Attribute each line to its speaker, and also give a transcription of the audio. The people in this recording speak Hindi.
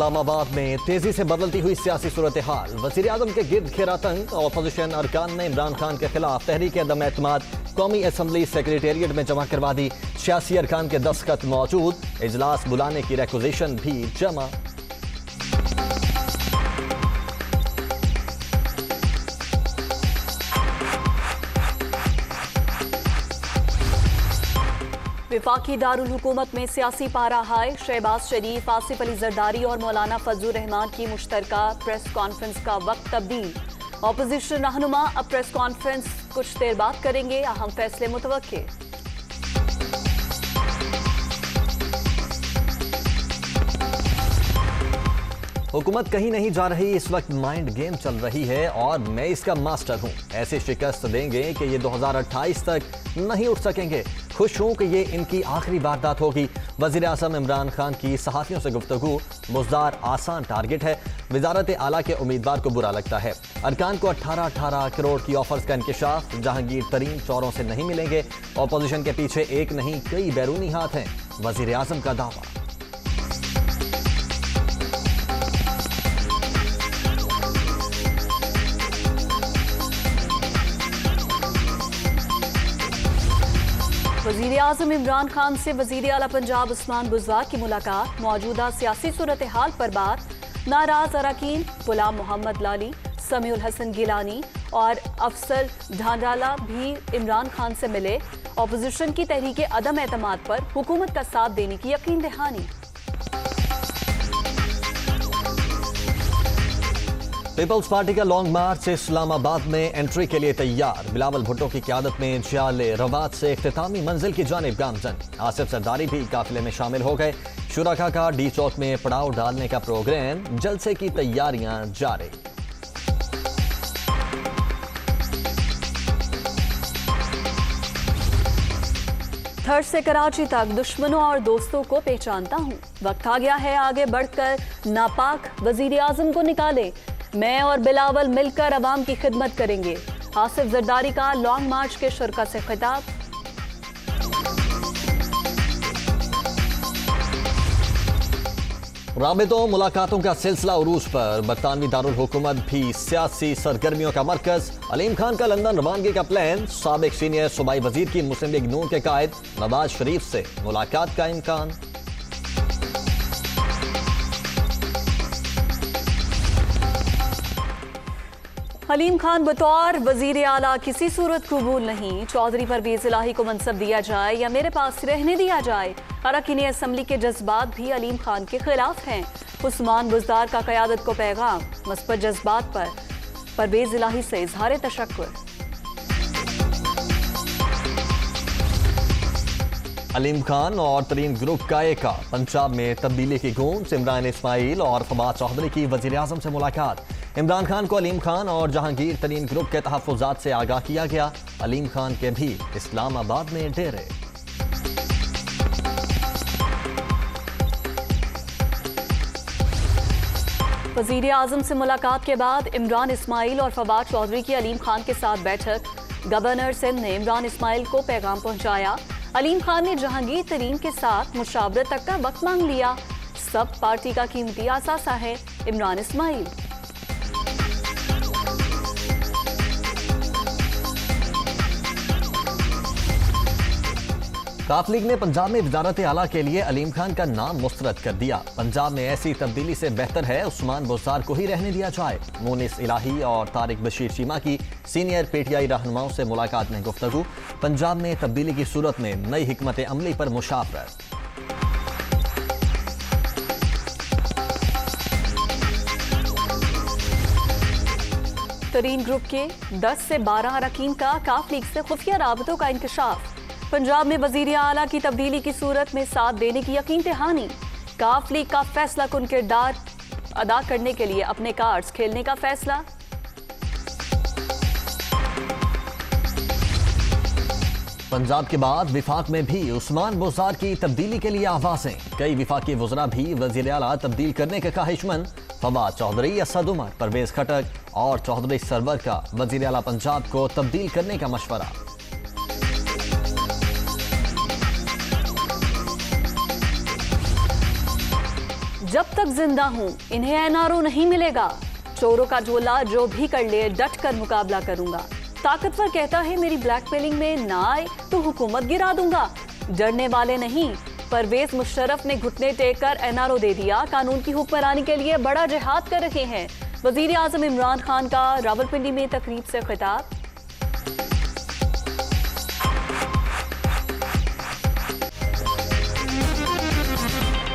Speaker 1: इस्लामाबाद में तेजी से बदलती हुई सियासी सूरत हाल। वजीर आजम के गिर्द घेरा तंग। अपोजिशन अरकान ने इमरान खान के खिलाफ तहरीक अदम एतमाद कौमी असम्बली सेक्रेटेरिएट में जमा करवा दी। सियासी अरकान के दस्तखत मौजूद। इजलास बुलाने की रिक्वेजिशन भी जमा।
Speaker 2: विफाकी दारुल हुकूमत में सियासी पारा हाय। शहबाज शरीफ, आसिफ अली जरदारी और मौलाना फजलुर रहमान की मुश्तरका प्रेस कॉन्फ्रेंस का वक्त तब्दील। अपोजिशन रहनुमा अब प्रेस कॉन्फ्रेंस कुछ देर बाद करेंगे। अहम फैसले मुतवक्के।
Speaker 1: हुकूमत कहीं नहीं जा रही, इस वक्त माइंड गेम चल रही है और मैं इसका मास्टर हूं। ऐसे शिकस्त देंगे कि ये 2028 तक नहीं उठ सकेंगे। खुश हूं कि ये इनकी आखिरी वारदात होगी। वजीर आज़म इमरान खान की सहाफ़ियों से गुफ्तगू। मुज़दार आसान टारगेट है। वजारत आला के उम्मीदवार को बुरा लगता है। अरकान को 18 करोड़ की ऑफर्स का इंकशाफ। जहांगीर तरीन चौरों से नहीं मिलेंगे। अपोजिशन के पीछे एक नहीं कई बैरूनी हाथ हैं, वजीर आज़म का दावा।
Speaker 2: वज़ीर आज़म इमरान खान से वज़ीर आला पंजाब उस्मान बुज़दार की मुलाकात। मौजूदा सियासी सूरत हाल पर बात। नाराज अरकान गुलाम मोहम्मद लाली, समीउल हसन गिलानी और अफसर ढांडाला भी इमरान खान से मिले। अपोजिशन की तहरीक अदम एतमाद पर हुकूमत का साथ देने की यकीन दहानी।
Speaker 1: पीपल्स पार्टी का लॉन्ग मार्च इस्लामाबाद में एंट्री के लिए तैयार। बिलावल भुट्टो की क़यादत में जियाले रवात से इख्तितामी मंजिल की जानिब गामजन। आसिफ जरदारी भी काफिले में शामिल हो गए। शुरका का डी चौक में पड़ाव डालने का प्रोग्राम। जलसे की तैयारियां जारी।
Speaker 2: थर्ड से कराची तक दुश्मनों और दोस्तों को पहचानता हूँ। वक्त आ गया है आगे बढ़कर नापाक वजीर आजम को निकाले। मैं और बिलावल मिलकर अवाम की खिदमत करेंगे। आसिफ जरदारी का लॉन्ग मार्च के शुरका से खिताब।
Speaker 1: राबितों मुलाकातों का सिलसिला उरूज पर। बरतानवी दारुल हुकूमत भी सियासी सरगर्मियों का मरकज। अलीम खान का लंदन रवानगी का प्लान। साबिक सीनियर सूबाई वजीर की मुस्लिम लीग नून के कायद नवाज शरीफ से मुलाकात का इम्कान।
Speaker 2: अलीम खान बतौर वजीर आला किसी सूरत कबूल नहीं। चौधरी परवेज इलाही को मनसब दिया जाए या मेरे पास रहने दिया जाए। अरकान असम्बली के जज्बात भी अलीम खान के खिलाफ हैं। उस्मान बुज़दार का क़यादत को पैगाम। मुस्बत जज्बात पर परवेज इलाही से इजहार तशक्कुर।
Speaker 1: अलीम खान और तरीन ग्रुप का एका। पंजाब में तब्दीली की गूंज। इमरान इस्माइल और फवाद चौधरी की वजीर आज़म से मुलाकात। इमरान खान को अलीम खान और जहांगीर तरीन ग्रुप के तहफ़्फ़ुज़ात से आगाह किया गया। अलीम खान के भी इस्लामाबाद में डेरे।
Speaker 2: वज़ीर आज़म से मुलाकात के बाद इमरान इस्माइल और फवाद चौधरी की अलीम खान के साथ बैठक। गवर्नर सिंध ने इमरान इस्माइल को पैगाम पहुंचाया। अलीम खान ने जहांगीर तरीन के साथ मुशावरत तक का वक्त मांग लिया। सब पार्टी का कीमती असासा है इमरान इस्माइल।
Speaker 1: काफ लीग ने पंजाब में वजारत आला के लिए अलीम खान का नाम मुस्तरद कर दिया। पंजाब में ऐसी तब्दीली से बेहतर है उस्मान बुज़दार को ही रहने दिया जाए। मोनिस इलाही और तारिक बशीर चीमा की सीनियर पीटीआई रहनुमाओं से मुलाकात में गुफ्तगू। पंजाब में तब्दीली की सूरत में नई हिकमत अमली पर मुशावरत।
Speaker 2: तरीन ग्रुप के 10 से 12 अरकान का काफ लीग से खुफिया राबतों का इंकशाफ। पंजाब में वजीर आला की तब्दीली की सूरत में साथ देने की यकीन दहानी। काफ लीग का फैसला कुन किरदार अदा करने के लिए अपने कार्ड्स खेलने का फैसला।
Speaker 1: पंजाब के बाद विफाक में भी उस्मान बुज़दार की तब्दीली के लिए आवाजें। कई विफाकी वज़रा भी वज़ीर आला तब्दील करने के ख्वाहिशमंद। फवाद चौधरी, असद उमर, परवेज खटक और चौधरी सरवर का वज़ीर आला पंजाब को तब्दील करने का मशवरा।
Speaker 2: जब तक जिंदा हूं इन्हें एनआरओ नहीं मिलेगा। चोरों का झोला जो भी कर ले डट कर मुकाबला करूंगा। ताकतवर कहता है मेरी ब्लैकमेलिंग में ना आए तो हुकूमत गिरा दूंगा। डरने वाले नहीं। परवेज मुशर्रफ ने घुटने टेक कर एनआरओ दे दिया। कानून की हुक्मरानी के लिए बड़ा जिहाद कर रहे हैं। वजीर आजम इमरान खान का रावलपिंडी में तकरीब से खिताब।